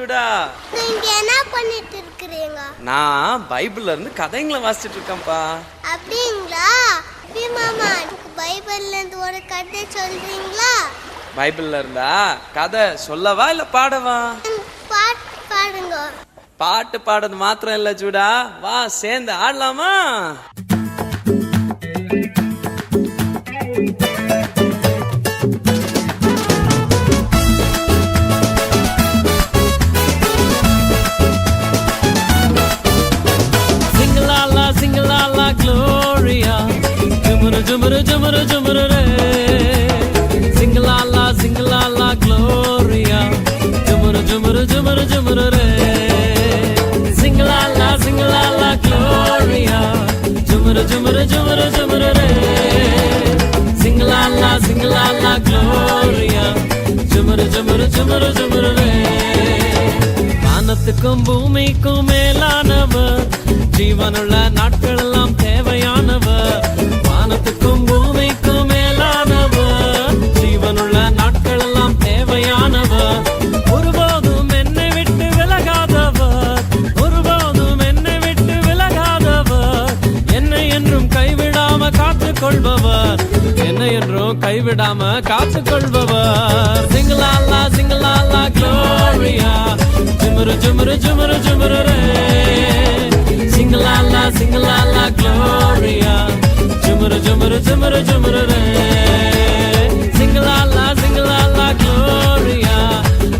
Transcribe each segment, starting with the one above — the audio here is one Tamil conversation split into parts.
ஜூடா. நீங்க என்ன பண்ணிட்டு இருக்கீங்க? நான் பைபிள்ல இருந்து கதைங்களை வாசிச்சிட்டு இருக்கேன்ப்பா. அப்படிங்களா? மாமா, பைபிள்ல இருந்து ஒரு கதை சொல்றீங்களா? பைபிள்ல இருந்தா கதை சொல்லவா இல்ல பாடவா? பாட்டு பாடுங்க. பாட்டு பாடுறது மாத்திரம் இல்ல ஜூடா, வா சேர்ந்து ஆடலாமா? Gloria, jumuru jumuru jumuru jumuru re. Sing la la Gloria, jumuru jumuru jumuru jumuru re. Sing la la Gloria, jumuru jumuru jumuru jumuru re. Sing la la Gloria, jumuru jumuru jumuru jumuru re. வானத்துக்கும் பூமிக்கும் மேலானவர், ஜீவனுள்ள நாட்கள் எல்லாம் தேவையானவர். வானத்துக்கும் பூமிக்கும் மேலானவர், ஜீவனுள்ள நாட்கள் எல்லாம் தேவையானவர். ஒருபோதும் என்னை விட்டு விலகாதவர், ஒருபோதும் என்னை விட்டு விலகாதவர். என்னை என்றும் கைவிடாம காத்துக்கொள்பவர், என்னை என்றும் கைவிடாம காத்துக்கொள்பவர். சிங்கலாலா சிங்கலாலா க்ளோரியா, ஜுமுரு ஜுமுரு ஜுமுரு ஜுமுரு ரே. Sing-la-la, sing-la-la, Gloria, jumuru jumuru jumuru jumuru re. Sing-la-la, sing-la-la, Gloria,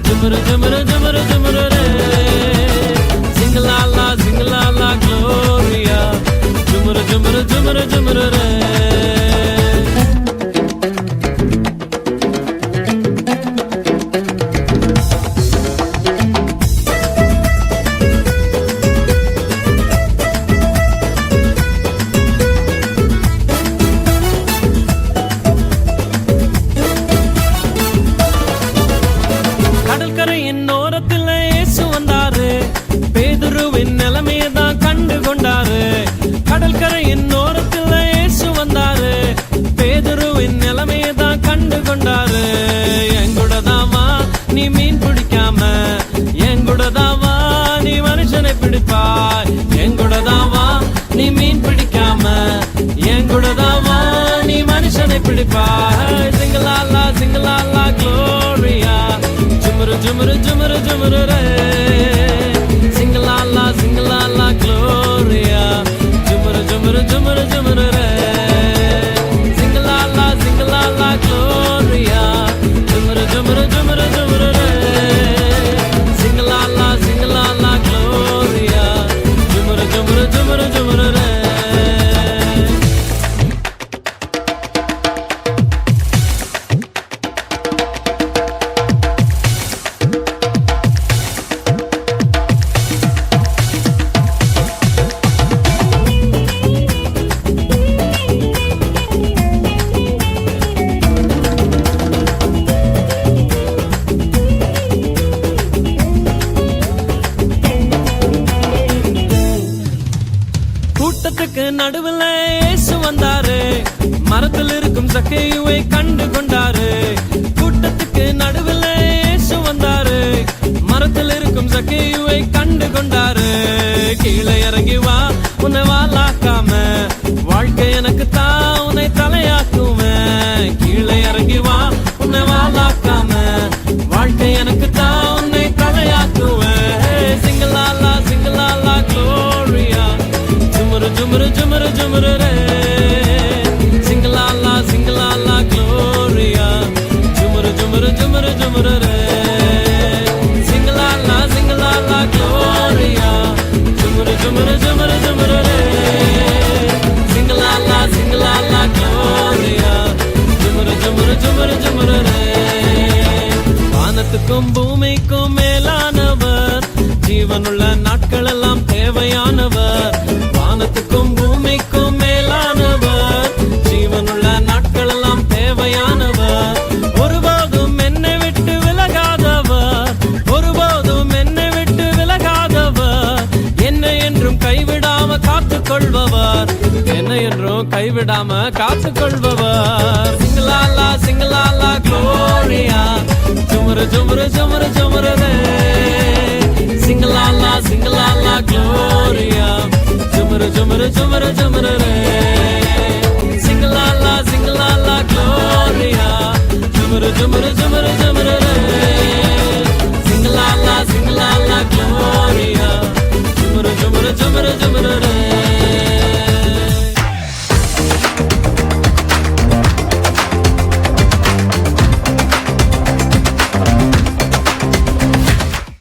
jumuru jumuru jumuru jumuru re. Sing-la-la, sing-la-la, Gloria, jumuru jumuru jumuru jumuru re. கடற்கரையின் ஓரத்தில் இயேசு வந்தாரு, பேதுருவின் நிலைமையை தான் கண்டு கொண்டாரு. எங்கூடதாவா நீ மீன் பிடிக்காம, எங்கூடதாவா நீ மனுஷனை பிடிப்பாய். எங்கூடதாவா நீ மீன் பிடிக்காம, எங்கூடதாவா நீ மனுஷனை பிடிப்பாய். சிங்கலாலா சிங்கலாலா க்ளோரியா, ஜுமுரு ஜுமுரு ஜுமுரு ஜுமுரு ரே. Sing-la-la, sing-la-la, Gloria, jumuru jumuru jumuru jumuru re. Sing-la-la, sing-la-la, Gloria, jumuru jumuru jumuru jumuru re. Sing-la-la, sing-la-la, Gloria, jumuru jumuru jumuru jumuru re. கூட்டத்துக்கு நடுவில் இயேசு வந்தாரு, மரத்தில் இருக்கும் சக்கையுவை கண்டு கொண்டாரு. கூட்டத்துக்கு நடுவில் இயேசு வந்தாரு, மரத்தில் இருக்கும் சக்கையுவை கண்டு கொண்டாரு. கீழே இறங்கி வா, உன்னை வாலாக்காம, வாழ்க்கை எனக்கு தான் உன்னை தலையாக்குவேன். கீழே இறங்கி வா, உன்னை வாலாக்காம, வாழ்க்கை எனக்கு தான் உன்னை தலையாக்குவேன். சிங்கலாலா சிங்கலாலா Gloria, jumuru jumuru jumuru jumuru re. Sing-la-la, sing-la-la, Gloria, jumuru jumuru jumuru jumuru re. Sing-la-la, sing-la-la, Gloria, jumuru jumuru jumuru jumuru re. Sing-la-la, sing-la-la, Gloria, jumuru jumuru jumuru jumuru re. வானத்துக்கும் பூமிக்கும் மேலானவர், ஜீவனுள்ள நாட்கள் எல்லாம் தேவையானவர். வானத்துக்கும் பூமிக்கும் மேலானவர், ஜீவனுள்ள நாட்கள் எல்லாம் தேவையானவர். ஒருபோதும் என்னை விட்டு விலகாதவர், ஒருபோதும் என்னை விட்டு விலகாதவர். என்னை என்றும் கைவிடாம காத்துக்கொள்பவர், என்னை என்றும் கைவிடாம காத்துக்கொள்பவர். சிங்கலாலா சிங்கலாலா க்ளோரியா, ஜுமுரு ஜுமுரு ஜுமுரு ஜுமுரு ரே. ஜுமரு ஜுமரு ஜுமரு ரே சிங்கலாலா சிங்கலாலா க்ளோரியா ஜுமரு ஜுமரு ஜுமரு ஜுமரு ரே சிங்கலாலா சிங்கலாலா க்ளோரியா